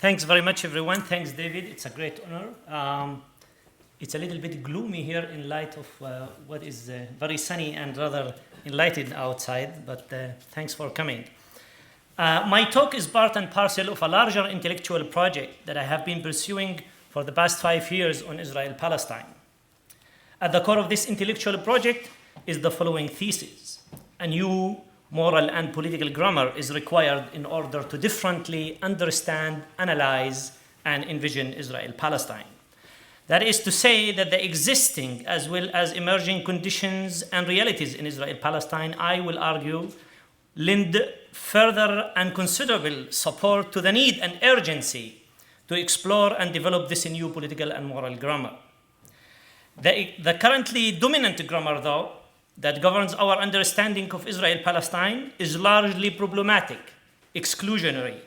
Thanks very much, everyone. Thanks, David. It's a great honor. It's a little bit gloomy here in light of what is very sunny and rather enlightened outside, but thanks for coming. My talk is part and parcel of a larger intellectual project that I have been pursuing for the past 5 years on Israel Palestine. At the core of this intellectual project is the following thesis: a new moral and political grammar is required in order to differently understand, analyze, and envision Israel Palestine. That is to say that the existing as well as emerging conditions and realities in Israel Palestine, I will argue, lend further and considerable support to the need and urgency to explore and develop this new political and moral grammar. The currently dominant grammar, though, that governs our understanding of Israel Palestine is largely problematic, exclusionary,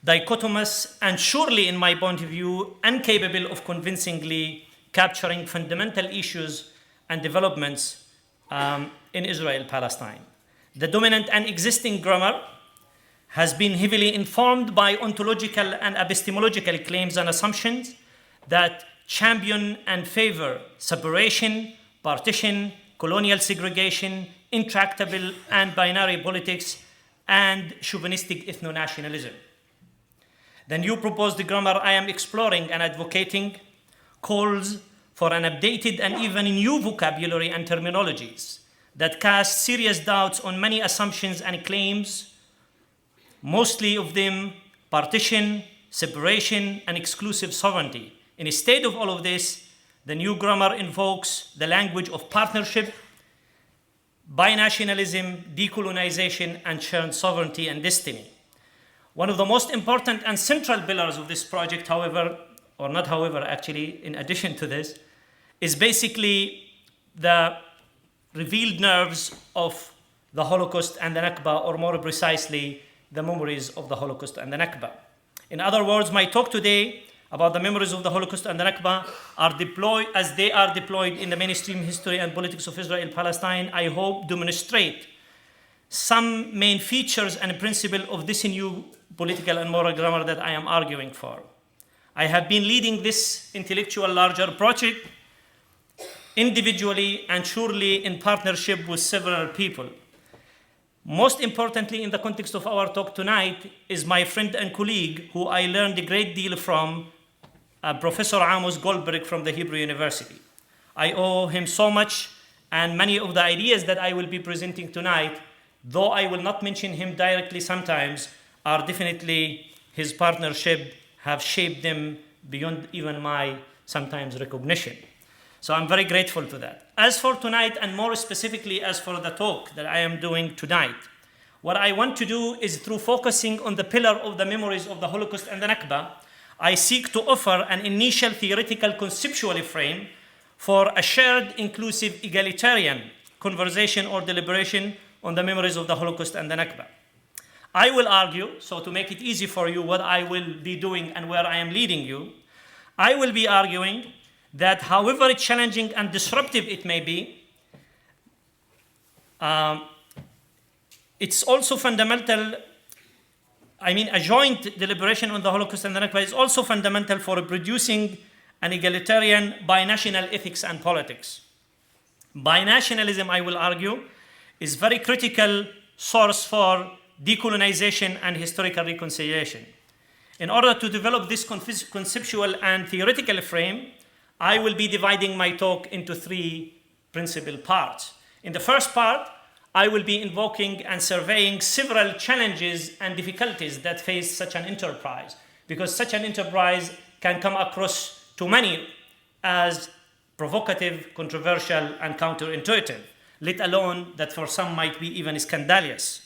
dichotomous, and surely, in my point of view, incapable of convincingly capturing fundamental issues and developments in Israel Palestine. The dominant and existing grammar has been heavily informed by ontological and epistemological claims and assumptions that champion and favor separation, partition, colonial segregation, intractable and binary politics, and chauvinistic ethno-nationalism. The new proposed grammar I am exploring and advocating calls for an updated and even new vocabulary and terminologies that cast serious doubts on many assumptions and claims, mostly of them partition, separation, and exclusive sovereignty. Instead of all of this, the new grammar invokes the language of partnership, binationalism, decolonization, and shared sovereignty and destiny. One of the most important and central pillars of this project, however, or not however, actually, in addition to this, is basically the revealed nerves of the Holocaust and the Nakba, or more precisely, the memories of the Holocaust and the Nakba. In other words, my talk today about the memories of the Holocaust and the Nakba are deployed as they are deployed in the mainstream history and politics of Israel Palestine. I hope demonstrate some main features and principles of this new political and moral grammar that I am arguing for. I have been leading this intellectual larger project individually and surely in partnership with several people. Most importantly, in the context of our talk tonight, is my friend and colleague who I learned a great deal from, Professor Amos Goldberg from the Hebrew University. I owe him so much, and many of the ideas that I will be presenting tonight, though I will not mention him directly sometimes, are definitely his partnership have shaped them beyond even my sometimes recognition. So I'm very grateful to that. As for tonight, and more specifically as for the talk that I am doing tonight, what I want to do is, through focusing on the pillar of the memories of the Holocaust and the Nakba, I seek to offer an initial theoretical conceptual frame for a shared, inclusive, egalitarian conversation or deliberation on the memories of the Holocaust and the Nakba. I will argue, so to make it easy for you what I will be doing and where I am leading you, I will be arguing that however challenging and disruptive it may be, it's also fundamental. A joint deliberation on the Holocaust and the Nakba is also fundamental for producing an egalitarian binational ethics and politics. Binationalism, I will argue, is very critical source for decolonization and historical reconciliation. In order to develop this conceptual and theoretical frame, I will be dividing my talk into 3 principal parts. In the first part, I will be invoking and surveying several challenges and difficulties that face such an enterprise, because such an enterprise can come across to many as provocative, controversial, and counterintuitive, let alone that for some might be even scandalous.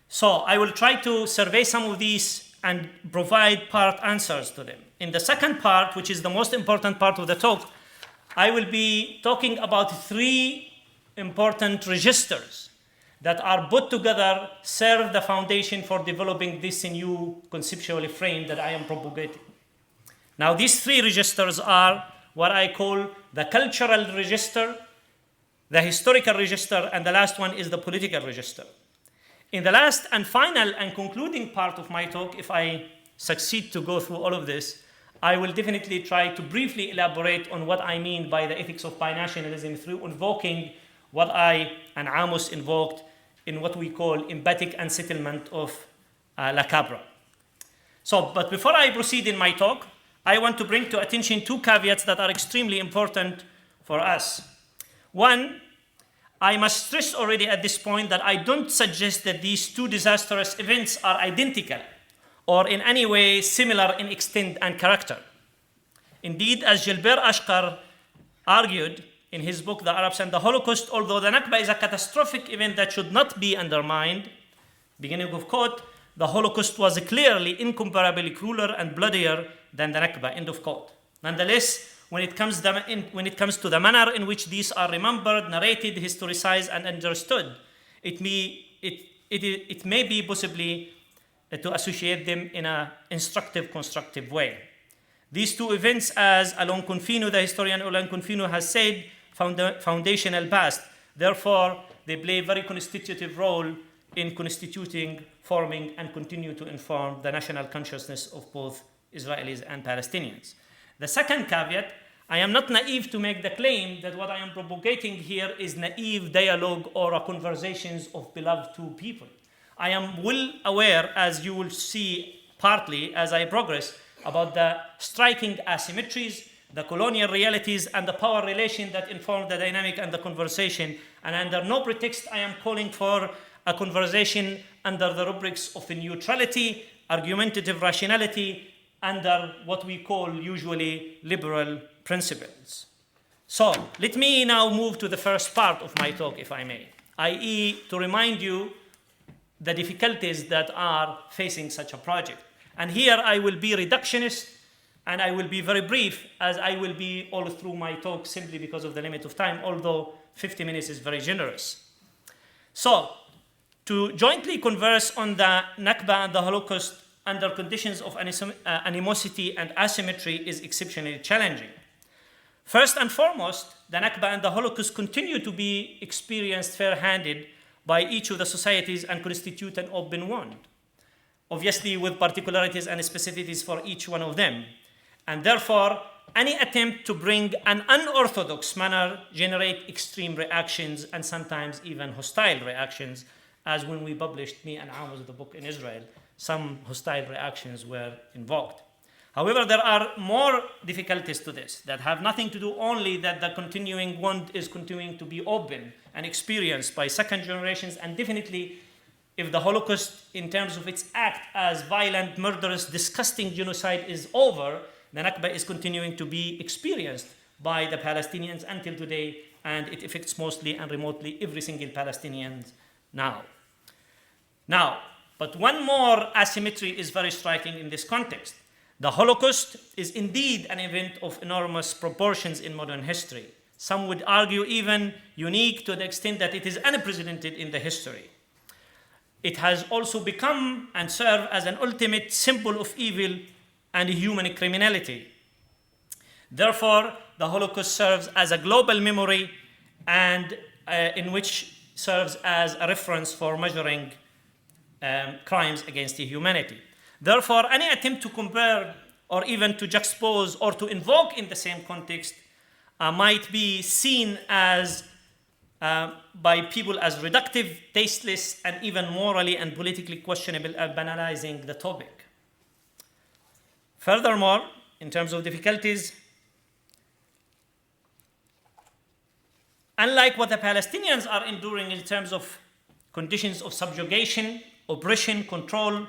So I will try to survey some of these and provide part answers to them. In the second part, which is the most important part of the talk, I will be talking about 3 important registers that are put together, serve the foundation for developing this new conceptual frame that I am propagating. Now, these 3 registers are what I call the cultural register, the historical register, and the last one is the political register. In the last and final and concluding part of my talk, if I succeed to go through all of this, I will definitely try to briefly elaborate on what I mean by the ethics of binationalism through invoking what I and Amos invoked in what we call empathic unsettlement of La Cabra. So, but before I proceed in my talk, I want to bring to attention two caveats that are extremely important for us. One, I must stress already at this point that I don't suggest that these two disastrous events are identical or in any way similar in extent and character. Indeed, as Gilbert Ashkar argued in his book, The Arabs and the Holocaust, although the Nakba is a catastrophic event that should not be undermined, beginning of quote, the Holocaust was clearly incomparably crueler and bloodier than the Nakba, end of quote. Nonetheless, when it comes to the manner in which these are remembered, narrated, historicized, and understood, it may be possibly to associate them in an instructive, constructive way. These two events, as Alain Confino, the historian Alain Confino has said, foundational past. Therefore, they play a very constitutive role in constituting, forming, and continue to inform the national consciousness of both Israelis and Palestinians. The second caveat, I am not naive to make the claim that what I am propagating here is naive dialogue or a conversations of beloved two people. I am well aware, as you will see partly as I progress, about the striking asymmetries, the colonial realities, and the power relation that inform the dynamic and the conversation. And under no pretext, I am calling for a conversation under the rubrics of neutrality, argumentative rationality, under what we call usually liberal principles. So let me now move to the first part of my talk, if I may, i.e. to remind you the difficulties that are facing such a project. And here I will be reductionist and I will be very brief, as I will be all through my talk simply because of the limit of time, although 50 minutes is very generous. So, to jointly converse on the Nakba and the Holocaust under conditions of animosity and asymmetry is exceptionally challenging. First and foremost, the Nakba and the Holocaust continue to be experienced fair-handed by each of the societies and constitute an open wound, obviously with particularities and specificities for each one of them. And therefore, any attempt to bring an unorthodox manner generate extreme reactions and sometimes even hostile reactions, as when we published, me and Amos, the book in Israel, some hostile reactions were invoked. However, there are more difficulties to this that have nothing to do only that the continuing wound is continuing to be open and experienced by second generations, and definitely if the Holocaust in terms of its act as violent, murderous, disgusting genocide is over, the Nakba is continuing to be experienced by the Palestinians until today, and it affects mostly and remotely every single Palestinian now. But one more asymmetry is very striking in this context. The Holocaust is indeed an event of enormous proportions in modern history. Some would argue even unique to the extent that it is unprecedented in the history. It has also become and served as an ultimate symbol of evil and human criminality. Therefore, the Holocaust serves as a global memory and in which serves as a reference for measuring crimes against humanity. Therefore, any attempt to compare or even to juxtapose or to invoke in the same context might be seen as by people as reductive, tasteless, and even morally and politically questionable, banalizing the topic. Furthermore, in terms of difficulties, unlike what the Palestinians are enduring in terms of conditions of subjugation, oppression, control,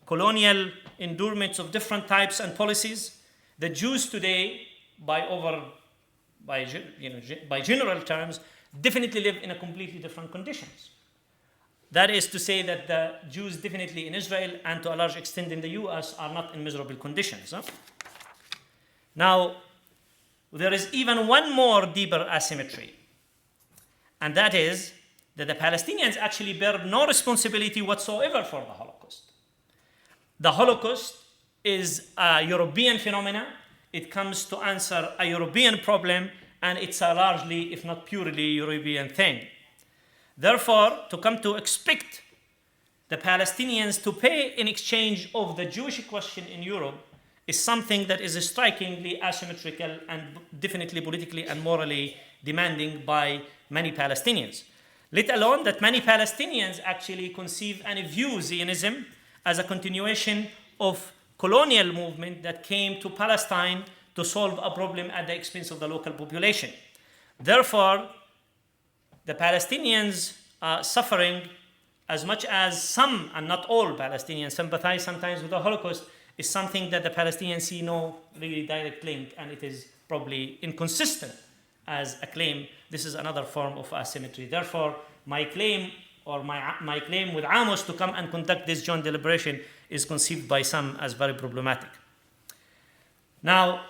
colonial endurements of different types and policies, the Jews today, by general terms, definitely live in a completely different conditions. That is to say that the Jews definitely in Israel and to a large extent in the US are not in miserable conditions. Now, there is even one more deeper asymmetry, and that is that the Palestinians actually bear no responsibility whatsoever for the Holocaust. The Holocaust is a European phenomenon. It comes to answer a European problem, and it's a largely, if not purely, European thing. Therefore, to come to expect the Palestinians to pay in exchange of the Jewish question in Europe is something that is strikingly asymmetrical and definitely politically and morally demanding by many Palestinians. Let alone that many Palestinians actually conceive and view Zionism as a continuation of colonial movement that came to Palestine to solve a problem at the expense of the local population. Therefore, the Palestinians are suffering as much as some, and not all Palestinians, sympathize sometimes with the Holocaust, is something that the Palestinians see no really direct link, and it is probably inconsistent as a claim. This is another form of asymmetry. Therefore, my claim with Amos to come and conduct this joint deliberation is conceived by some as very problematic. Now,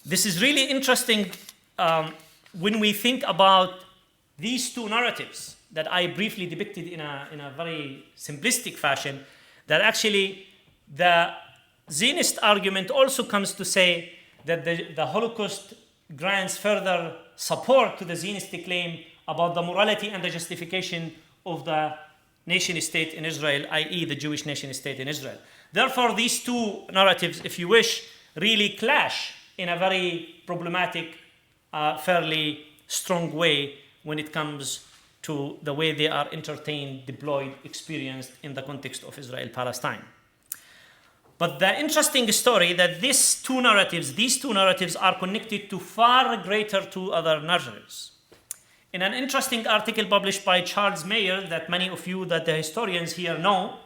this is really interesting when we think about these two narratives that I briefly depicted in a very simplistic fashion, that actually the Zionist argument also comes to say that the Holocaust grants further support to the Zionist claim about the morality and the justification of the nation-state in Israel, i.e. the Jewish nation-state in Israel. Therefore, these two narratives, if you wish, really clash in a very problematic, fairly strong way when it comes to the way they are entertained, deployed, experienced in the context of Israel Palestine. But the interesting story that these two narratives are connected to far greater two other narratives. In an interesting article published by Charles Mayer that many of you, that the historians here know,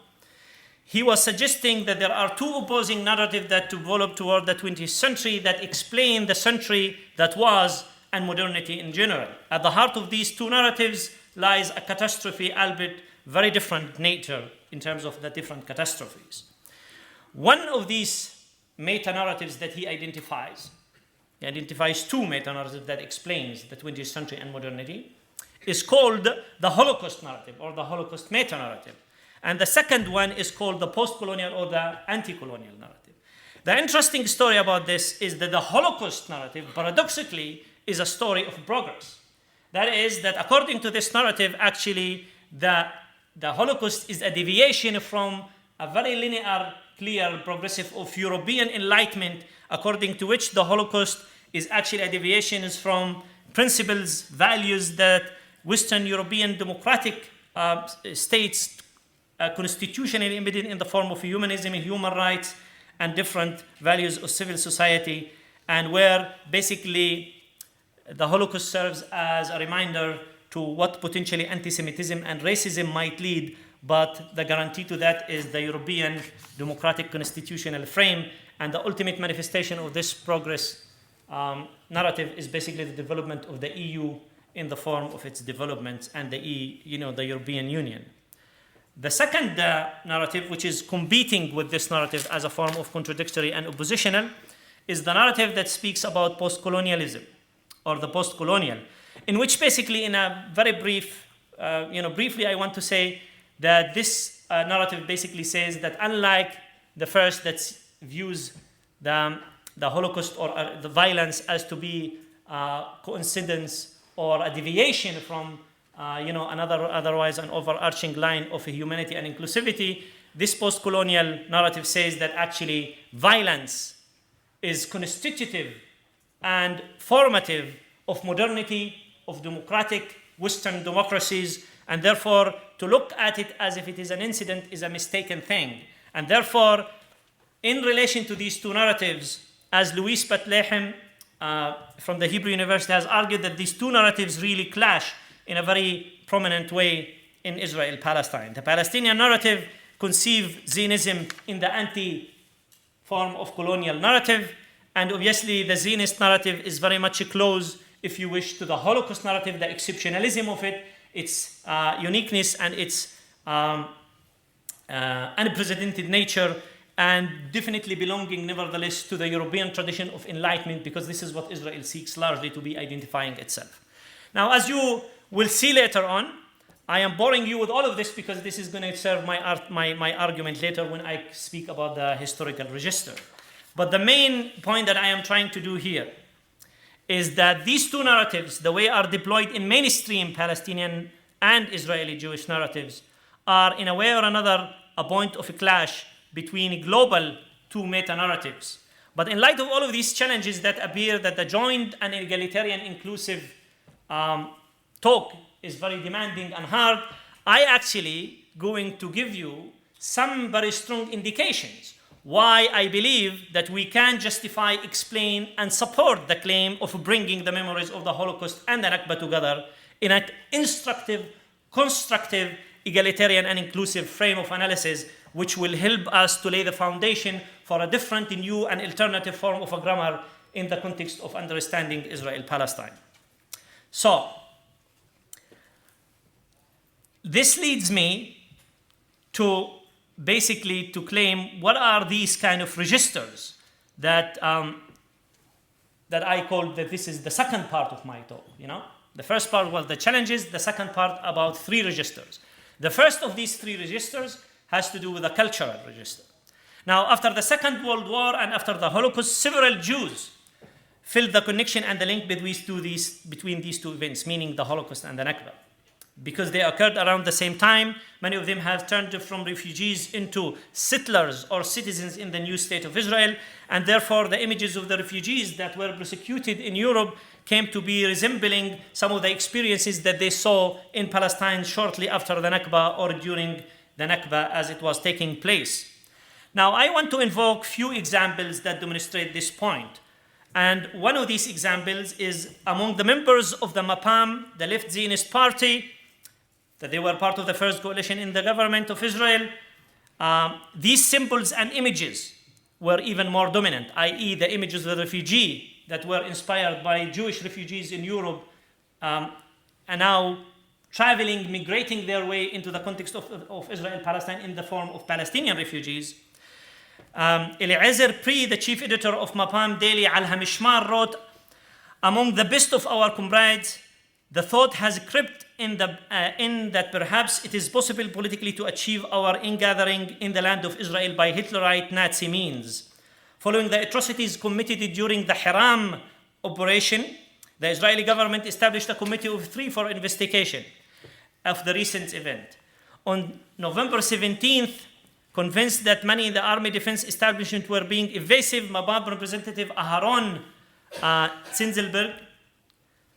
he was suggesting that there are two opposing narratives that developed toward the 20th century that explain the century that was and modernity in general. At the heart of these two narratives lies a catastrophe, albeit very different nature in terms of the different catastrophes. One of these meta-narratives that he identifies two meta-narratives that explains the 20th century and modernity, is called the Holocaust narrative or the Holocaust meta-narrative. And the second one is called the post-colonial or the anti-colonial narrative. The interesting story about this is that the Holocaust narrative, paradoxically, is a story of progress. That is, that according to this narrative, actually, the Holocaust is a deviation from a very linear, clear, progressive of European Enlightenment, according to which the Holocaust is actually a deviation from principles, values that Western European democratic states constitutionally embedded in the form of humanism and human rights and different values of civil society, and where basically the Holocaust serves as a reminder to what potentially anti-Semitism and racism might lead, but the guarantee to that is the European democratic constitutional frame, and the ultimate manifestation of this progress narrative is basically the development of the EU in the form of its development and the European Union. The second narrative, which is competing with this narrative as a form of contradictory and oppositional, is the narrative that speaks about post-colonialism or the post-colonial, in which basically in a very briefly I want to say that this narrative basically says that unlike the first that views the Holocaust or the violence as to be coincidence or a deviation from otherwise an overarching line of humanity and inclusivity, this post-colonial narrative says that actually violence is constitutive and formative of modernity, of democratic Western democracies, and therefore to look at it as if it is an incident is a mistaken thing. And therefore, in relation to these two narratives, as Louis Patlehem from the Hebrew University has argued that these two narratives really clash in a very prominent way in Israel Palestine. The Palestinian narrative conceives Zionism in the anti-form of colonial narrative, and obviously the Zionist narrative is very much close, if you wish, to the Holocaust narrative, the exceptionalism of it, its uniqueness and its unprecedented nature, and definitely belonging nevertheless to the European tradition of enlightenment, because this is what Israel seeks largely to be identifying itself. Now, as you will see later on, I am boring you with all of this because this is going to serve my argument later when I speak about the historical register. But the main point that I am trying to do here is that these two narratives, the way are deployed in mainstream Palestinian and Israeli Jewish narratives, are in a way or another a point of a clash between global two meta-narratives. But in light of all of these challenges that appear that the joint and egalitarian inclusive talk is very demanding and hard, I actually going to give you some very strong indications why I believe that we can justify, explain, and support the claim of bringing the memories of the Holocaust and the Nakba together in an instructive, constructive, egalitarian, and inclusive frame of analysis, which will help us to lay the foundation for a different, new, and alternative form of a grammar in the context of understanding Israel Palestine. So, this leads me to basically to claim what are these kind of registers that that I call that this is the second part of my talk. The first part was the challenges, the second part about three registers. The first of these three registers has to do with the cultural register. Now, after the Second World War and after the Holocaust, several Jews filled the connection and the link between these two events, meaning the Holocaust and the Nakba. Because they occurred around the same time, many of them have turned from refugees into settlers or citizens in the new state of Israel, and therefore the images of the refugees that were persecuted in Europe came to be resembling some of the experiences that they saw in Palestine shortly after the Nakba or during the Nakba as it was taking place. Now, I want to invoke few examples that demonstrate this point. And one of these examples is among the members of the Mapam, the left Zionist party, that they were part of the first coalition in the government of Israel. These symbols and images were even more dominant, i.e. the images of the refugee that were inspired by Jewish refugees in Europe and now traveling, migrating their way into the context of Israel Palestine in the form of Palestinian refugees. Eliezer Pri, the chief editor of Mapam Daily, Al Hamishmar, wrote, "Among the best of our comrades, the thought has crept in that perhaps it is possible politically to achieve our ingathering in the land of Israel by Hitlerite Nazi means. Following the atrocities committed during the Hiram operation, the Israeli government established a committee of 3 for investigation of the recent event. On November 17th, convinced that many in the army defense establishment were being evasive, Mabab representative Aharon Zinzelberg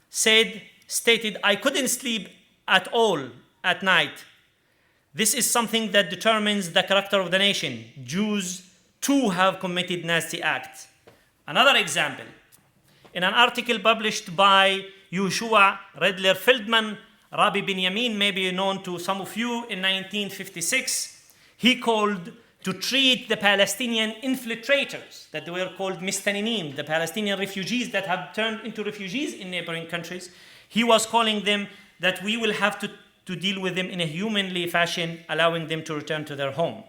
stated, I couldn't sleep at all at night. This is something that determines the character of the nation. Jews too have committed nasty acts." Another example, in an article published by Yehoshua Redler Feldman, Rabbi Binyamin may be known to some of you, in 1956, he called to treat the Palestinian infiltrators, that they were called Mistaninim, the Palestinian refugees that have turned into refugees in neighboring countries. He was calling them that we will have to deal with them in a humanly fashion, allowing them to return to their home.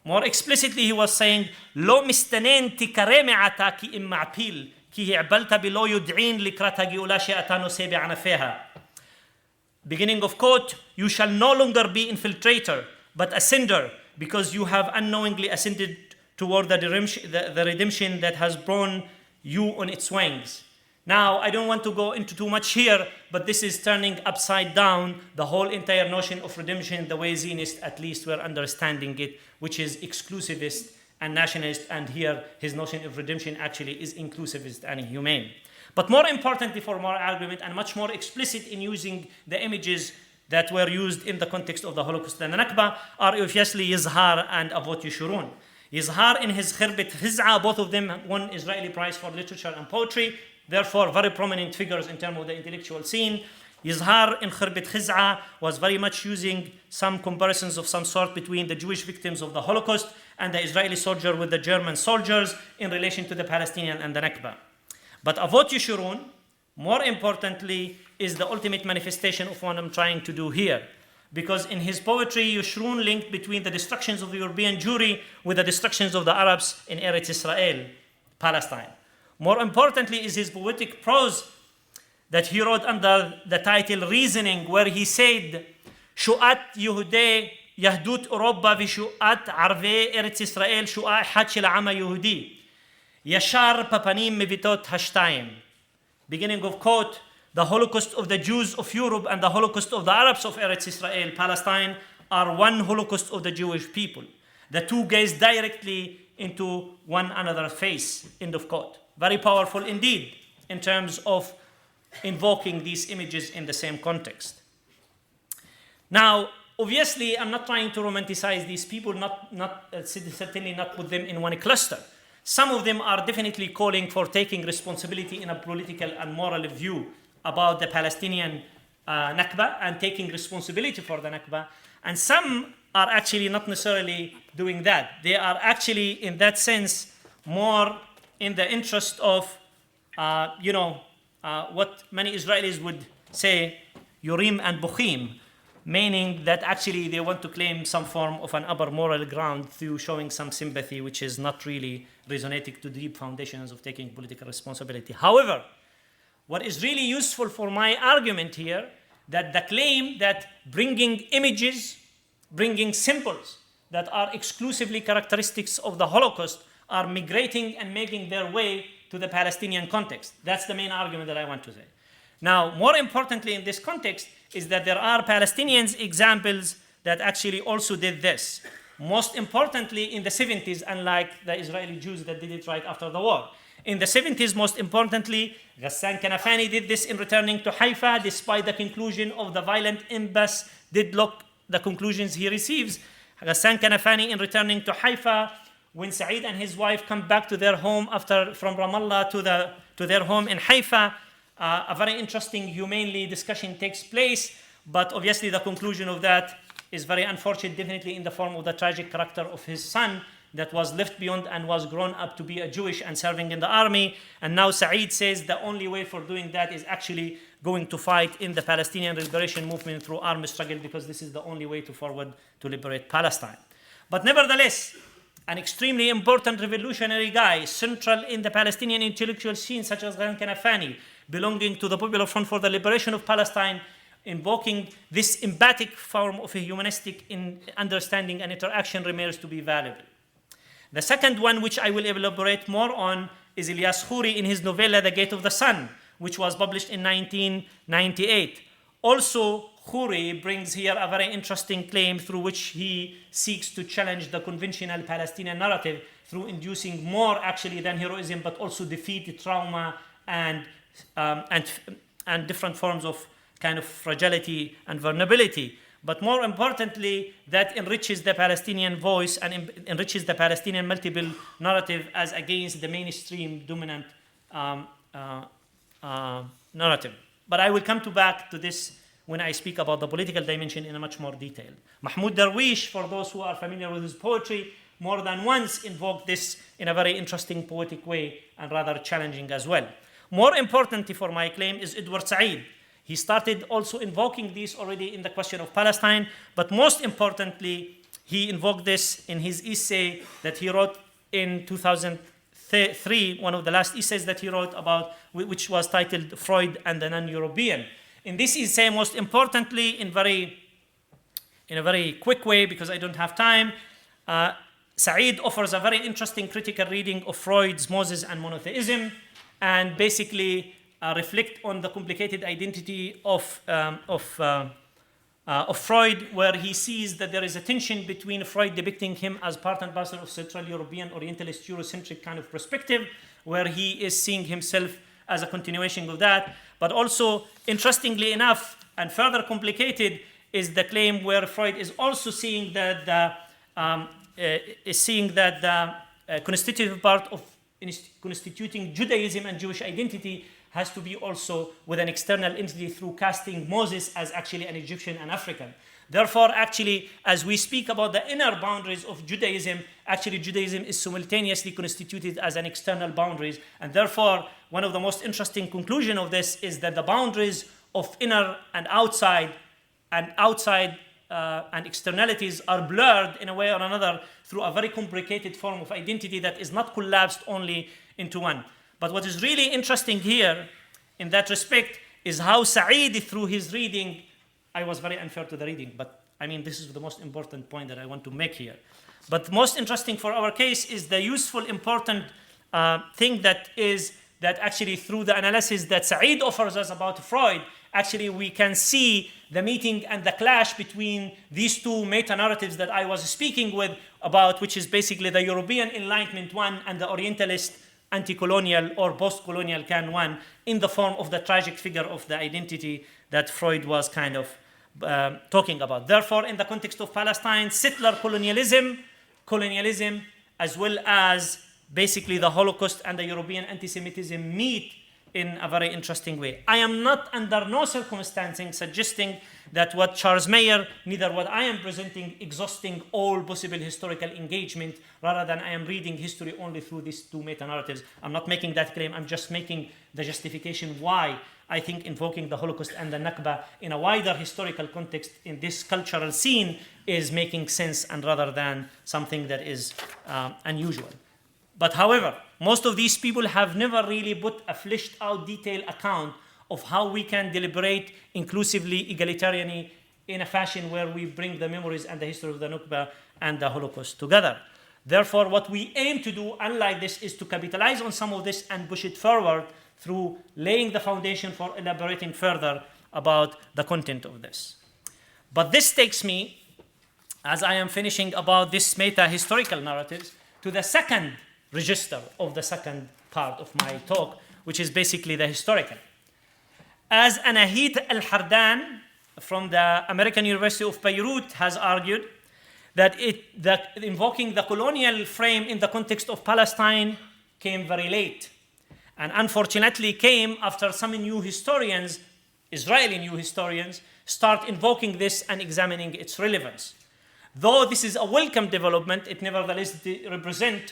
More explicitly, he was saying, "Lo mistanen tikare me'ata ki im ma'pil, ki hi'balta bilo yud'in likrata geula she'ata noseh be'anafeha." Beginning of quote, "You shall no longer be infiltrator, but ascender, because you have unknowingly ascended toward the redemption that has borne you on its wings." Now, I don't want to go into too much here, but this is turning upside down the whole entire notion of redemption, the way Zionists at least were understanding it, which is exclusivist and nationalist, and here his notion of redemption actually is inclusivist and humane. But more importantly for more argument and much more explicit in using the images that were used in the context of the Holocaust and the Nakba are obviously Yizhar and Avot Yeshurun. Yizhar in his Khirbet Hiz'a, both of them won Israeli Prize for Literature and Poetry, therefore very prominent figures in terms of the intellectual scene. Yizhar in Khirbet Hiz'a was very much using some comparisons of some sort between the Jewish victims of the Holocaust and the Israeli soldier with the German soldiers in relation to the Palestinian and the Nakba. But Avot Yeshurun, more importantly, is the ultimate manifestation of what I'm trying to do here. Because in his poetry, Yeshurun linked between the destructions of the European Jewry with the destructions of the Arabs in Eretz Israel, Palestine. More importantly is his poetic prose that he wrote under the title Reasoning, where he said, "Shu'at Yehudei Yahdut Europa v'shu'at Arvei Eretz Israel shu'a echad shel ha'am ha'Yehudi. Yashar papanim mevitot hashtayim." Beginning of quote, "The Holocaust of the Jews of Europe and the Holocaust of the Arabs of Eretz Israel, Palestine, are one Holocaust of the Jewish people. The two gaze directly into one another's face, end of quote. Very powerful indeed in terms of invoking these images in the same context. Now, obviously, I'm not trying to romanticize these people, certainly not put them in one cluster. Some of them are definitely calling for taking responsibility in a political and moral view about the Palestinian Nakba and taking responsibility for the Nakba. And some are actually not necessarily doing that. They are actually, in that sense, more in the interest of, what many Israelis would say, Yurim and Bukhim, meaning that actually they want to claim some form of an upper moral ground through showing some sympathy, which is not really resonating to deep foundations of taking political responsibility. However, what is really useful for my argument here, that the claim that bringing images, bringing symbols that are exclusively characteristics of the Holocaust are migrating and making their way to the Palestinian context. That's the main argument that I want to say. Now, more importantly in this context is that there are Palestinians examples that actually also did this. Most importantly in the 70s, unlike the Israeli Jews that did it right after the war. In the 70s, most importantly, Ghassan Kanafani did this in returning to Haifa, despite the conclusion of the violent impasse deadlock, the conclusions he receives. Ghassan Kanafani in returning to Haifa, when Saeed and his wife come back to their home from Ramallah to their home in Haifa, a very interesting, humanely discussion takes place, but obviously the conclusion of that is very unfortunate, definitely in the form of the tragic character of his son that was left beyond and was grown up to be a Jewish and serving in the army. And now Saeed says the only way for doing that is actually going to fight in the Palestinian liberation movement through armed struggle, because this is the only way to forward to liberate Palestine. But nevertheless, an extremely important revolutionary guy, central in the Palestinian intellectual scene, such as Ghassan Kanafani, belonging to the Popular Front for the Liberation of Palestine, invoking this empathic form of a humanistic understanding and interaction remains to be valuable. The second one, which I will elaborate more on, is Ilyas Khoury in his novella The Gate of the Sun, which was published in 1998. Also, Khoury brings here a very interesting claim through which he seeks to challenge the conventional Palestinian narrative through inducing more actually than heroism, but also defeat, trauma, and different forms of kind of fragility and vulnerability. But more importantly, that enriches the Palestinian voice and enriches the Palestinian multiple narrative as against the mainstream dominant narrative. But I will come back to this when I speak about the political dimension in a much more detail. Mahmoud Darwish, for those who are familiar with his poetry, more than once invoked this in a very interesting poetic way and rather challenging as well. More importantly for my claim is Edward Said. He started also invoking this already in the question of Palestine, but most importantly, he invoked this in his essay that he wrote in 2003, one of the last essays that he wrote about, which was titled Freud and the Non-European. In this essay, most importantly, in a very quick way, because I don't have time, Said offers a very interesting critical reading of Freud's Moses and monotheism, and basically reflect on the complicated identity of Freud, where he sees that there is a tension between Freud depicting him as part and parcel of Central European Orientalist Eurocentric kind of perspective, where he is seeing himself as a continuation of that. But also, interestingly enough, and further complicated, is the claim where Freud is also seeing that the constitutive part of constituting Judaism and Jewish identity has to be also with an external entity through casting Moses as actually an Egyptian and African. Therefore, actually, as we speak about the inner boundaries of Judaism, actually Judaism is simultaneously constituted as an external boundaries. And therefore, one of the most interesting conclusions of this is that the boundaries of inner and outside and externalities are blurred in a way or another through a very complicated form of identity that is not collapsed only into one. But what is really interesting here in that respect is how Saeed, through his reading, I was very unfair to the reading, but I mean, this is the most important point that I want to make here. But most interesting for our case is the useful, important thing that is that actually through the analysis that Saeed offers us about Freud, actually we can see the meeting and the clash between these two meta-narratives that I was speaking with about, which is basically the European Enlightenment one and the Orientalist anti-colonial or post-colonial can one, in the form of the tragic figure of the identity that Freud was kind of talking about. Therefore, in the context of Palestine, settler colonialism, as well as basically the Holocaust and the European anti-Semitism meet in a very interesting way. I am not under no circumstances suggesting that what Charles Mayer, neither what I am presenting, exhausting all possible historical engagement, rather than I am reading history only through these two meta-narratives. I'm not making that claim, I'm just making the justification why I think invoking the Holocaust and the Nakba in a wider historical context in this cultural scene is making sense, and rather than something that is unusual. But however, most of these people have never really put a fleshed out detailed account of how we can deliberate inclusively, egalitarianly, in a fashion where we bring the memories and the history of the Nakba and the Holocaust together. Therefore, what we aim to do, unlike this, is to capitalize on some of this and push it forward through laying the foundation for elaborating further about the content of this. But this takes me, as I am finishing about this meta-historical narratives, to the second register of the second part of my talk, which is basically the historical. As Anahit Al-Hardan from the American University of Beirut has argued, that invoking the colonial frame in the context of Palestine came very late, and unfortunately came after some new historians, Israeli new historians, start invoking this and examining its relevance. Though this is a welcome development, it nevertheless represents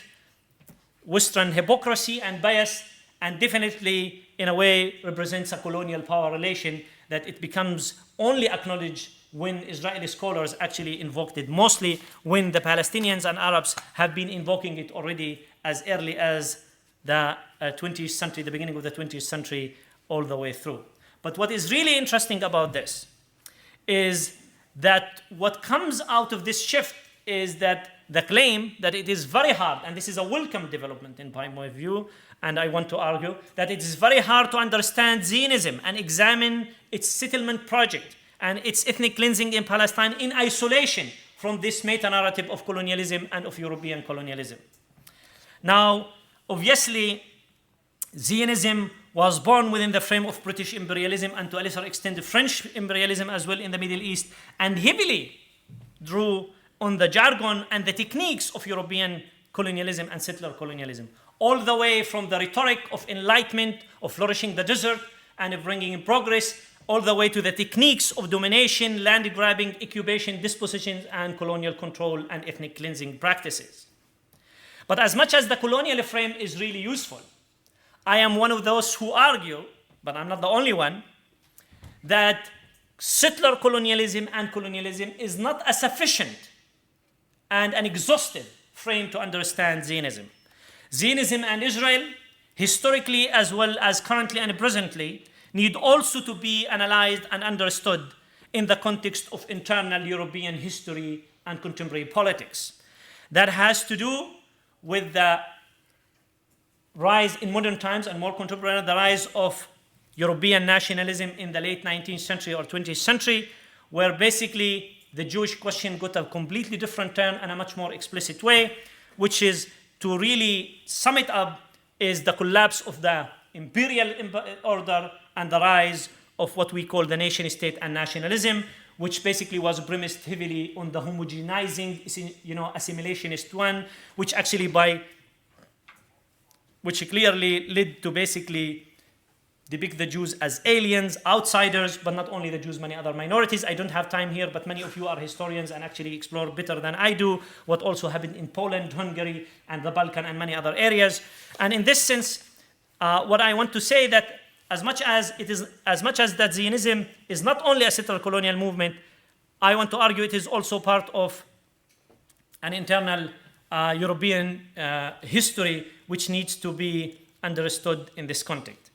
Western hypocrisy and bias, and definitely in a way represents a colonial power relation that it becomes only acknowledged when Israeli scholars actually invoked it, mostly when the Palestinians and Arabs have been invoking it already as early as the 20th century, the beginning of the 20th century, all the way through. But what is really interesting about this is that what comes out of this shift is that the claim that it is very hard, and this is a welcome development in my view, and I want to argue that it is very hard to understand Zionism and examine its settlement project and its ethnic cleansing in Palestine in isolation from this meta-narrative of colonialism and of European colonialism. Now, obviously, Zionism was born within the frame of British imperialism and to a lesser extent French imperialism as well in the Middle East, and heavily drew on the jargon and the techniques of European colonialism and settler colonialism, all the way from the rhetoric of enlightenment, of flourishing the desert and of bringing in progress, all the way to the techniques of domination, land grabbing, occupation, dispossession, and colonial control and ethnic cleansing practices. But as much as the colonial frame is really useful, I am one of those who argue, but I'm not the only one, that settler colonialism and colonialism is not a sufficient and an exhaustive frame to understand Zionism. Zionism and Israel, historically as well as currently and presently, need also to be analyzed and understood in the context of internal European history and contemporary politics. That has to do with the rise in modern times and more contemporary, the rise of European nationalism in the late 19th century or 20th century, where basically the Jewish question got a completely different turn and a much more explicit way, which is, to really sum it up, is the collapse of the imperial order and the rise of what we call the nation state and nationalism, which basically was premised heavily on the homogenizing, assimilationist one, which clearly led to basically depict the Jews as aliens, outsiders, but not only the Jews, many other minorities. I don't have time here, but many of you are historians and actually explore better than I do what also happened in Poland, Hungary, and the Balkan, and many other areas. And in this sense, what I want to say that as much as that Zionism is not only a settler colonial movement, I want to argue it is also part of an internal European history which needs to be understood in this context.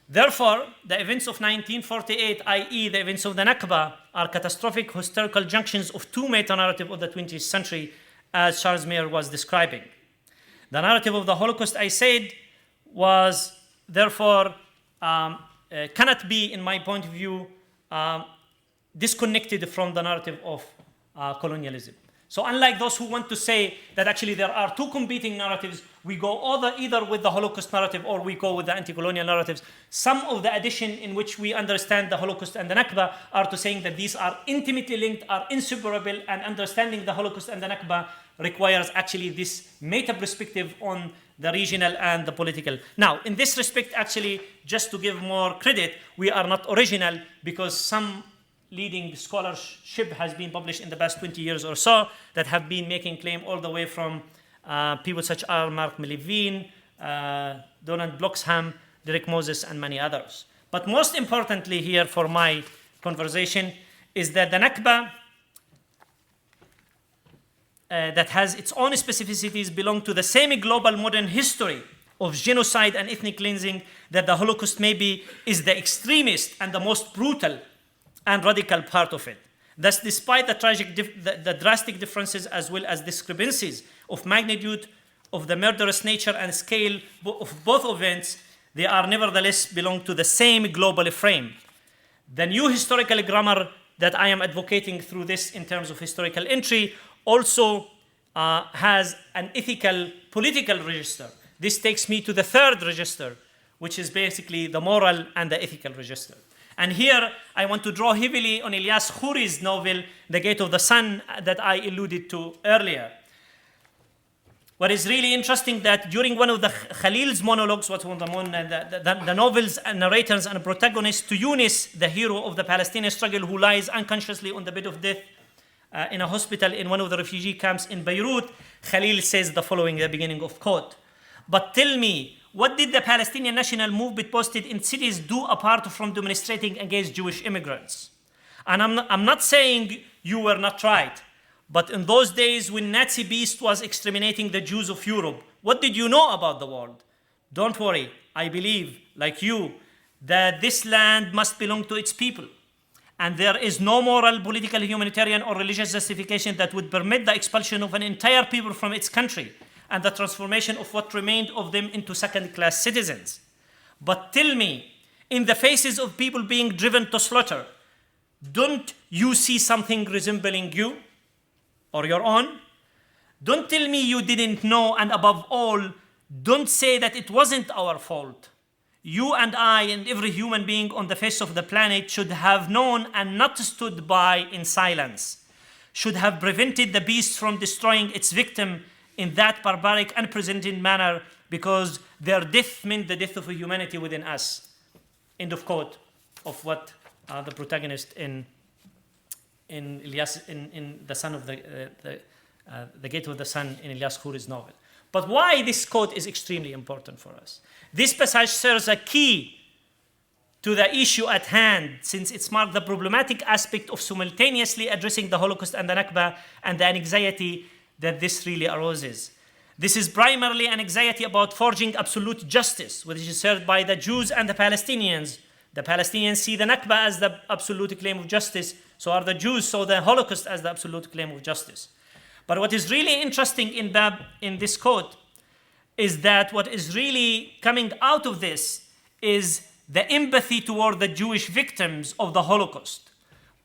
Therefore, the events of 1948, i.e. the events of the Nakba, are catastrophic historical junctions of two meta-narratives of the 20th century, as Charles Mayer was describing. The narrative of the Holocaust, I said, was therefore cannot be, in my point of view, disconnected from the narrative of colonialism. So unlike those who want to say that actually there are two competing narratives, we go either with the Holocaust narrative or we go with the anti-colonial narratives, some of the addition in which we understand the Holocaust and the Nakba are to saying that these are intimately linked, are inseparable, and understanding the Holocaust and the Nakba requires actually this meta-perspective on the regional and the political. Now, in this respect, actually, just to give more credit, we are not original because some leading scholarship has been published in the past 20 years or so that have been making claim all the way from people such as Mark Melvin, Donald Bloxham, Derek Moses, and many others. But most importantly here for my conversation is that the Nakba that has its own specificities belong to the same global modern history of genocide and ethnic cleansing that the Holocaust maybe is the extremist and the most brutal and radical part of it. Thus, despite the drastic differences as well as discrepancies of magnitude of the murderous nature and scale of both events, they are nevertheless belong to the same global frame. The new historical grammar that I am advocating through this in terms of historical entry also has an ethical political register. This takes me to the third register, which is basically the moral and the ethical register. And here I want to draw heavily on Ilyas Khouri's novel, The Gate of the Sun, that I alluded to earlier. What is really interesting that during one of the Khalil's monologues, the novel's narrators and protagonists, to Yunus, the hero of the Palestinian struggle who lies unconsciously on the bed of death in a hospital in one of the refugee camps in Beirut, Khalil says the following, the beginning of quote, "But tell me, what did the Palestinian national movement posted in cities do apart from demonstrating against Jewish immigrants? And I'm not saying you were not right, but in those days when Nazi beast was exterminating the Jews of Europe, what did you know about the world? Don't worry, I believe, like you, that this land must belong to its people. And there is no moral, political, humanitarian, or religious justification that would permit the expulsion of an entire people from its country and the transformation of what remained of them into second-class citizens. But tell me, in the faces of people being driven to slaughter, don't you see something resembling you or your own? Don't tell me you didn't know, and above all, don't say that it wasn't our fault. You and I and every human being on the face of the planet should have known and not stood by in silence, should have prevented the beast from destroying its victim in that barbaric, unprecedented manner, because their death meant the death of humanity within us." End of quote of what the protagonist in Ilyas, in the son of the Gate of the Sun in Ilyas Khouri's novel. But why this quote is extremely important for us? This passage serves a key to the issue at hand, since it's marked the problematic aspect of simultaneously addressing the Holocaust and the Nakba and the anxiety that this really arouses. This is primarily an anxiety about forging absolute justice, which is served by the Jews and the Palestinians. The Palestinians see the Nakba as the absolute claim of justice, so are the Jews, so the Holocaust as the absolute claim of justice. But what is really interesting in this quote is that what is really coming out of this is the empathy toward the Jewish victims of the Holocaust.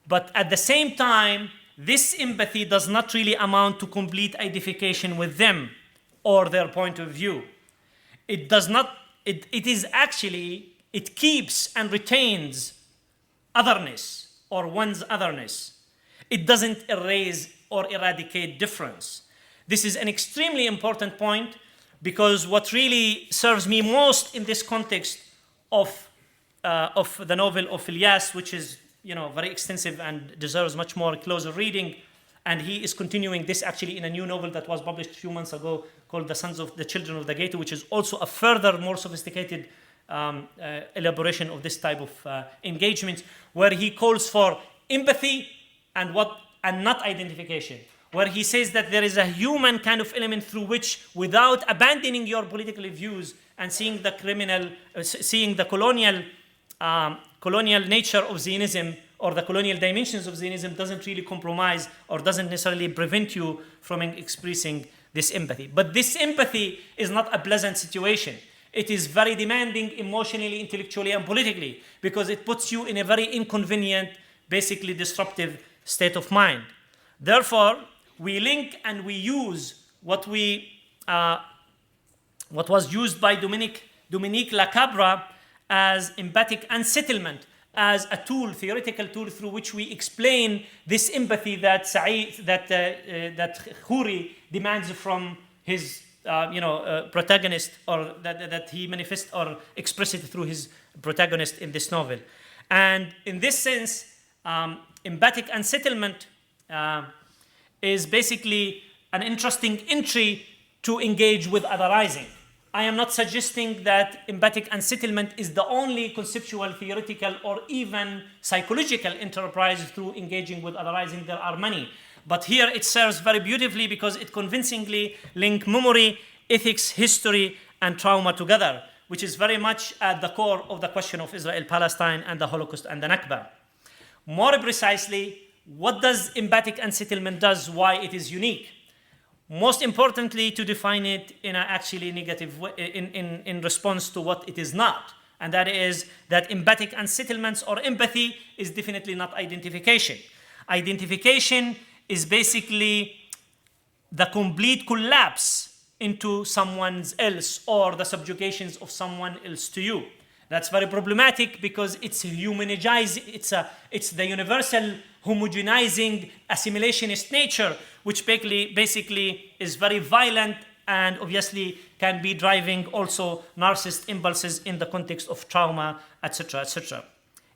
But at the same time, this empathy does not really amount to complete identification with them or their point of view. It does not, it is actually, it keeps and retains otherness or one's otherness. It doesn't erase or eradicate difference. This is an extremely important point, because what really serves me most in this context of the novel of Ilyas, which is very extensive and deserves much more closer reading, and he is continuing this actually in a new novel that was published a few months ago called The Children of the Ghetto, which is also a further more sophisticated elaboration of this type of engagement, where he calls for empathy and not identification, where he says that there is a human kind of element through which, without abandoning your political views and seeing the colonial nature of Zionism or the colonial dimensions of Zionism, doesn't really compromise or doesn't necessarily prevent you from expressing this empathy. But this empathy is not a pleasant situation. it is very demanding emotionally, intellectually, and politically, because it puts you in a very inconvenient, basically disruptive state of mind. Therefore, we link and we use what was used by Dominique Lacabra as empathic unsettlement, as a tool, theoretical tool through which we explain this empathy that Khoury demands from his protagonist, or that he manifests or expresses through his protagonist in this novel. And in this sense, empathic unsettlement is basically an interesting entry to engage with otherizing. I am not suggesting that empathic unsettlement is the only conceptual, theoretical, or even psychological enterprise through engaging with otherizing. There are many. But here it serves very beautifully because it convincingly links memory, ethics, history, and trauma together, which is very much at the core of the question of Israel Palestine and the Holocaust and the Nakba. More precisely, what does empathic unsettlement does, why it is unique? Most importantly, to define it in an actually negative way, in response to what it is not. And that is that empathic unsettlements or empathy is definitely not identification. Identification is basically the complete collapse into someone else or the subjugations of someone else to you. That's very problematic because it's it's the universal homogenizing assimilationist nature, which basically is very violent and obviously can be driving also narcissist impulses in the context of trauma, etc., etc.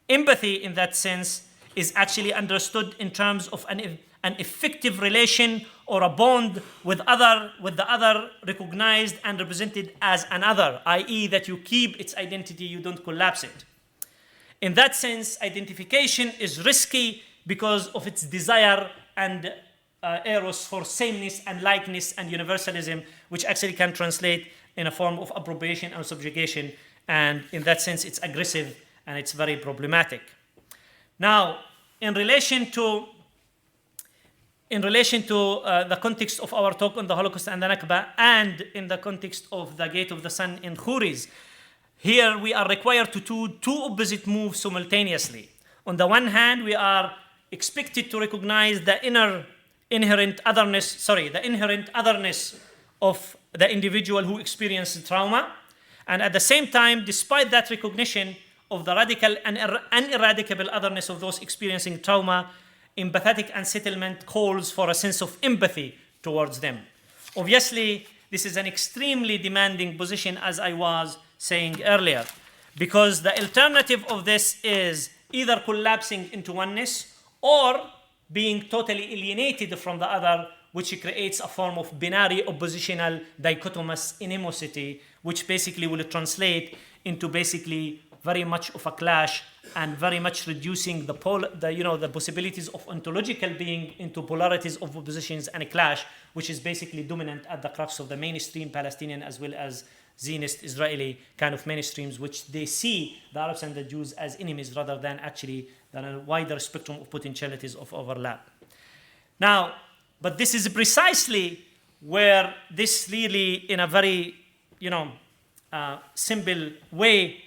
Empathy, in that sense, is actually understood in terms of an effective relation or a bond with the other recognized and represented as another, i.e. that you keep its identity, you don't collapse it. In that sense, identification is risky because of its desire and eros for sameness and likeness and universalism, which actually can translate in a form of appropriation and subjugation. And in that sense, it's aggressive and it's very problematic. Now, in relation to the context of our talk on the Holocaust and the Nakba, and in the context of the Gate of the Sun in Khoury's, here we are required to do two opposite moves simultaneously. On the one hand, we are expected to recognize the inherent otherness of the individual who experienced trauma, and at the same time, despite that recognition of the radical and ineradicable otherness of those experiencing trauma, empathetic unsettlement calls for a sense of empathy towards them. Obviously, this is an extremely demanding position, as I was saying earlier, because the alternative of this is either collapsing into oneness or being totally alienated from the other, which creates a form of binary oppositional dichotomous animosity, which basically will translate into basically very much of a clash and very much reducing the possibilities of ontological being into polarities of oppositions and a clash, which is basically dominant at the crux of the mainstream Palestinian as well as Zionist Israeli kind of mainstreams, which they see the Arabs and the Jews as enemies rather than actually a wider spectrum of potentialities of overlap. Now, but this is precisely where this really, in a very simple way,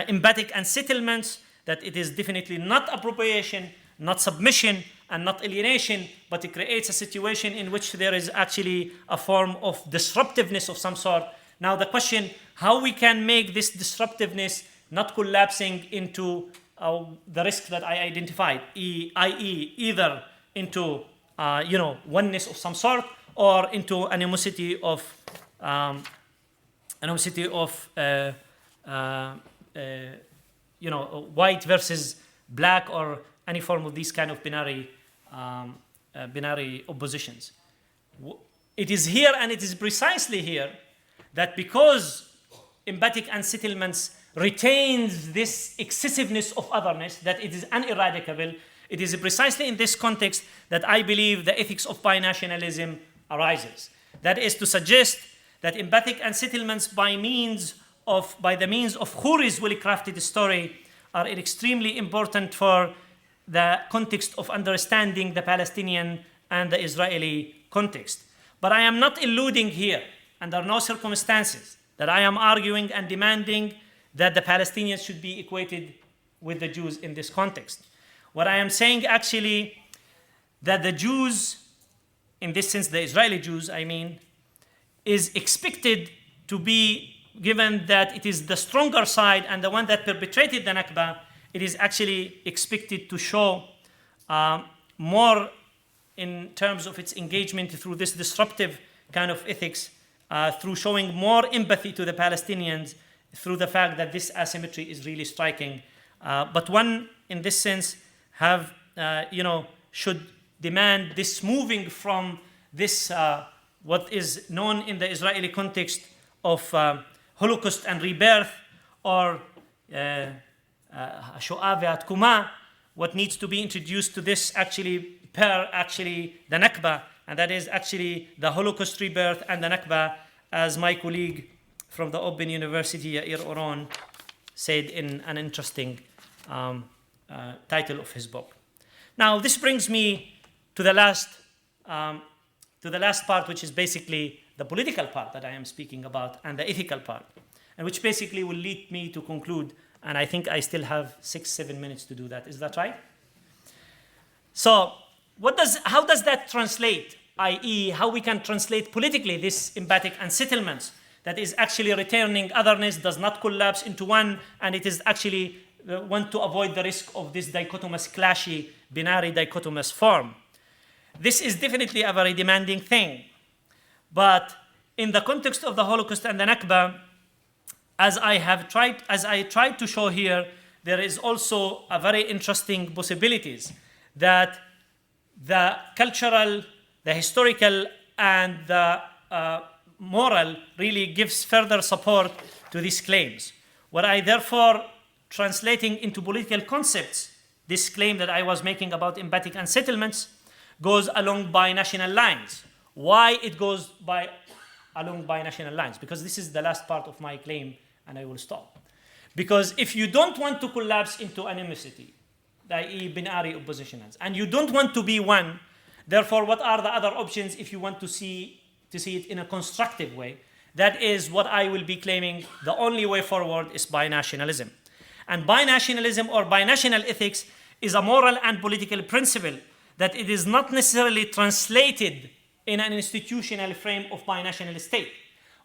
empathic unsettlements, that it is definitely not appropriation, not submission, and not alienation, but it creates a situation in which there is actually a form of disruptiveness of some sort. Now the question, how we can make this disruptiveness not collapsing into the risk that I identified, i.e. either into oneness of some sort or into animosity of white versus black, or any form of these kind of binary oppositions. It is here, and it is precisely here, that because empathic unsettlements retains this excessiveness of otherness, that it is uneradicable, it is precisely in this context that I believe the ethics of binationalism arises. That is to suggest that empathic unsettlements by the means of Khoury's well-crafted story are extremely important for the context of understanding the Palestinian and the Israeli context. But I am not alluding here, under no circumstances, that I am arguing and demanding that the Palestinians should be equated with the Jews in this context. What I am saying actually that the Jews, in this sense the Israeli Jews, I mean, is expected to be, given that it is the stronger side and the one that perpetrated the Nakba, it is actually expected to show more in terms of its engagement through this disruptive kind of ethics, through showing more empathy to the Palestinians, through the fact that this asymmetry is really striking. But one, in this sense, should demand this moving from this, what is known in the Israeli context of Holocaust and rebirth, or Shoah ve'atkuma, what needs to be introduced to this actually the Nakba, and that is actually the Holocaust rebirth and the Nakba, as my colleague from the Open University, Yair Oron, said in an interesting title of his book. Now, this brings me to the last part, which is basically the political part that I am speaking about, and the ethical part, and which basically will lead me to conclude. And I think I still have 6-7 minutes to do that. Is that right? So, how does that translate? I.e., how we can translate politically this empathic unsettlements that is actually returning otherness, does not collapse into one, and it is actually want to avoid the risk of this dichotomous, clashy, binary dichotomous form. This is definitely a very demanding thing. But in the context of the Holocaust and the Nakba, as I tried to show here, there is also a very interesting possibilities that the cultural, the historical, and the moral really gives further support to these claims. What I therefore, translating into political concepts, this claim that I was making about empathic unsettlements goes along binational lines. Why it goes along binational lines? Because this is the last part of my claim, and I will stop. Because if you don't want to collapse into animosity, i.e. binary oppositionals, and you don't want to be one, therefore what are the other options if you want to see it in a constructive way? That is what I will be claiming the only way forward is binationalism. And binationalism or binational ethics is a moral and political principle that it is not necessarily translated in an institutional frame of binational state.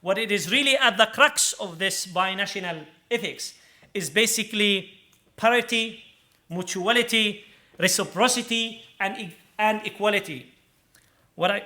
What it is really at the crux of this binational ethics is basically parity, mutuality, reciprocity, and equality. What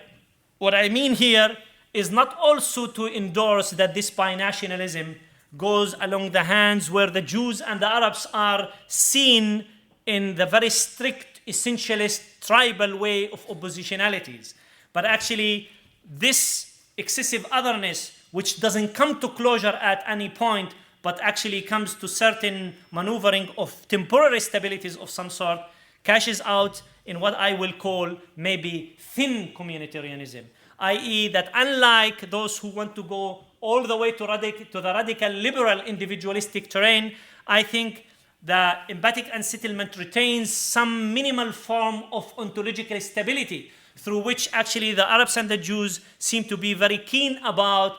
I mean here is not also to endorse that this binationalism goes along the hands where the Jews and the Arabs are seen in the very strict, essentialist, tribal way of oppositionalities. But actually, this excessive otherness, which doesn't come to closure at any point, but actually comes to certain maneuvering of temporary stabilities of some sort, cashes out in what I will call maybe thin communitarianism, i.e. that unlike those who want to go all the way to the radical liberal individualistic terrain, I think the empathic unsettlement retains some minimal form of ontological stability through which actually the Arabs and the Jews seem to be very keen about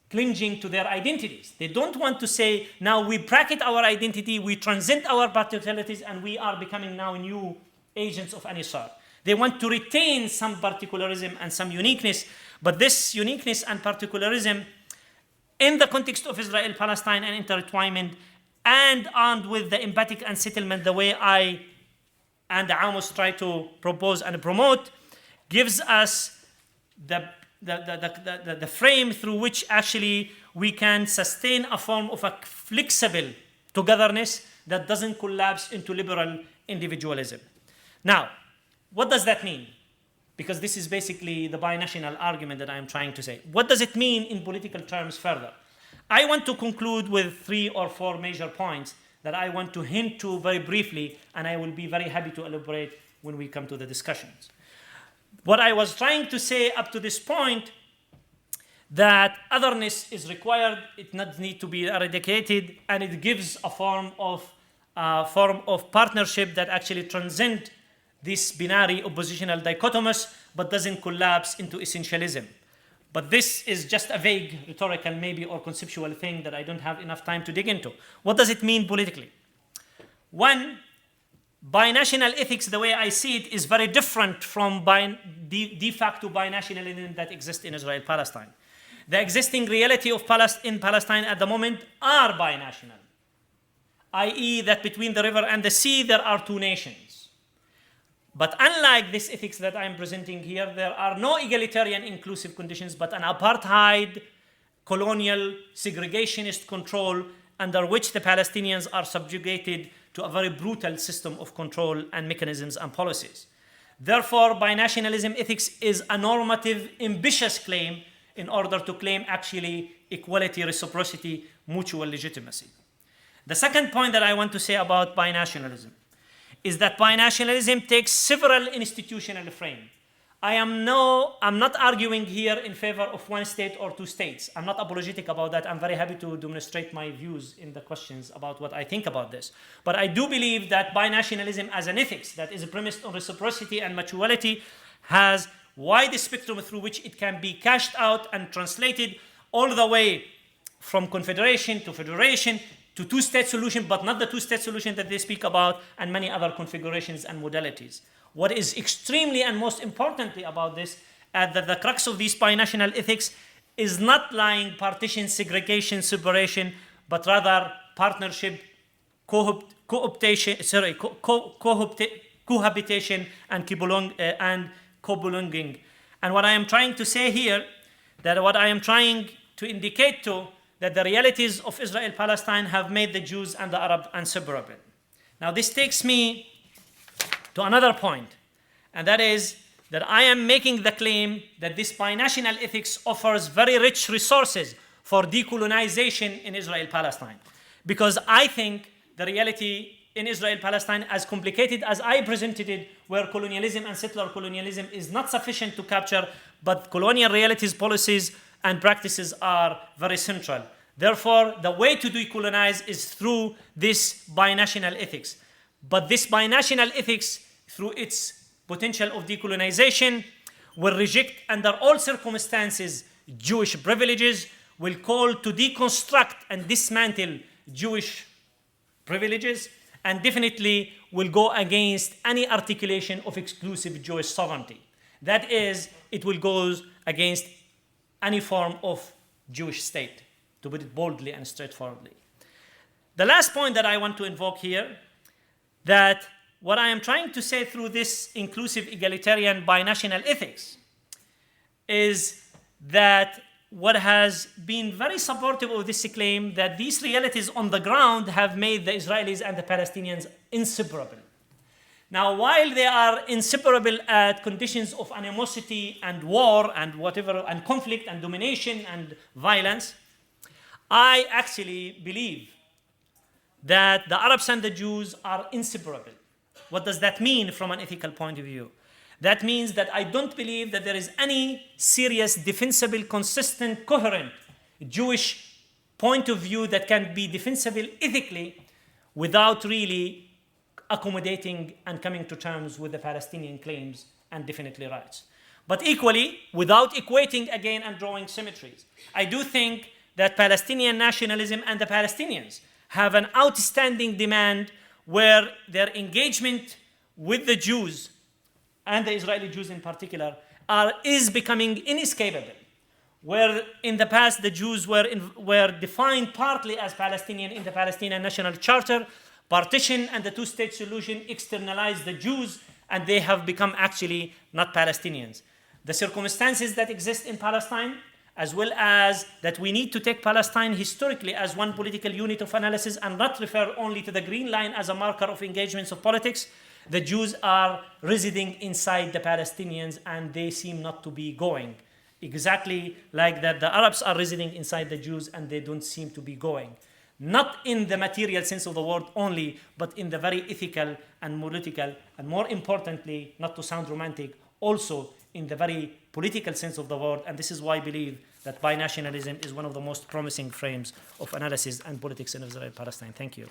clinging to their identities. They don't want to say, now we bracket our identity, we transcend our particularities, and we are becoming now new agents of any sort. They want to retain some particularism and some uniqueness, but this uniqueness and particularism in the context of Israel Palestine and intertwinement, and armed with the empathic unsettlement, the way I and Amos try to propose and promote, gives us the frame through which actually we can sustain a form of a flexible togetherness that doesn't collapse into liberal individualism. Now, what does that mean? Because this is basically the binational argument that I am trying to say. What does it mean in political terms further? I want to conclude with 3 or 4 major points that I want to hint to very briefly, and I will be very happy to elaborate when we come to the discussions. What I was trying to say up to this point, that otherness is required, it does need to be eradicated, and it gives a form of partnership that actually transcends this binary oppositional dichotomous, but doesn't collapse into essentialism. But this is just a vague rhetorical maybe or conceptual thing that I don't have enough time to dig into. What does it mean politically? One, binational ethics, the way I see it, is very different from de facto binationalism that exists in Israel Palestine. The existing reality of in Palestine at the moment are binational, i.e. that between the river and the sea there are two nations. But unlike this ethics that I'm presenting here, there are no egalitarian inclusive conditions, but an apartheid, colonial, segregationist control under which the Palestinians are subjugated to a very brutal system of control and mechanisms and policies. Therefore, binationalism ethics is a normative, ambitious claim in order to claim actually equality, reciprocity, mutual legitimacy. The second point that I want to say about binationalism is that binationalism takes several institutional frames. I'm not arguing here in favor of one state or two states. I'm not apologetic about that. I'm very happy to demonstrate my views in the questions about what I think about this. But I do believe that binationalism as an ethics that is premised on reciprocity and mutuality has wide spectrum through which it can be cashed out and translated all the way from confederation to federation to two-state solution, but not the two-state solution that they speak about, and many other configurations and modalities. What is extremely and most importantly about this, that the crux of these binational ethics is not lying partition, segregation, separation, but rather partnership, cohabitation, and co-belonging. And what I am trying to say here, that what I am trying to indicate to, that the realities of Israel Palestine have made the Jews and the Arab inseparable. Now this takes me to another point, and that is that I am making the claim that this binational ethics offers very rich resources for decolonization in Israel Palestine. Because I think the reality in Israel Palestine, as complicated as I presented it, where colonialism and settler colonialism is not sufficient to capture, but colonial realities, policies, and practices are very central. Therefore, the way to decolonize is through this binational ethics. But this binational ethics, through its potential of decolonization, will reject under all circumstances Jewish privileges, will call to deconstruct and dismantle Jewish privileges, and definitely will go against any articulation of exclusive Jewish sovereignty. That is, it will go against any form of Jewish state, to put it boldly and straightforwardly. The last point that I want to invoke here, that what I am trying to say through this inclusive egalitarian binational ethics is that what has been very supportive of this claim, that these realities on the ground have made the Israelis and the Palestinians inseparable. Now, while they are inseparable at conditions of animosity and war and whatever, and conflict and domination and violence, I actually believe that the Arabs and the Jews are inseparable. What does that mean from an ethical point of view? That means that I don't believe that there is any serious, defensible, consistent, coherent Jewish point of view that can be defensible ethically without really accommodating and coming to terms with the Palestinian claims and definitely rights. But equally, without equating again and drawing symmetries, I do think that Palestinian nationalism and the Palestinians have an outstanding demand where their engagement with the Jews and the Israeli Jews in particular is becoming inescapable. Where in the past the Jews were defined partly as Palestinian in the Palestinian National Charter, partition and the two-state solution externalized the Jews, and they have become actually not Palestinians. The circumstances that exist in Palestine, as well as that we need to take Palestine historically as one political unit of analysis and not refer only to the green line as a marker of engagements of politics. The Jews are residing inside the Palestinians and they seem not to be going. Exactly like that the Arabs are residing inside the Jews and they don't seem to be going. Not in the material sense of the word only, but in the very ethical and political, and more importantly, not to sound romantic, also in the very political sense of the word. And this is why I believe that binationalism is one of the most promising frames of analysis and politics in Israel Palestine. Thank you.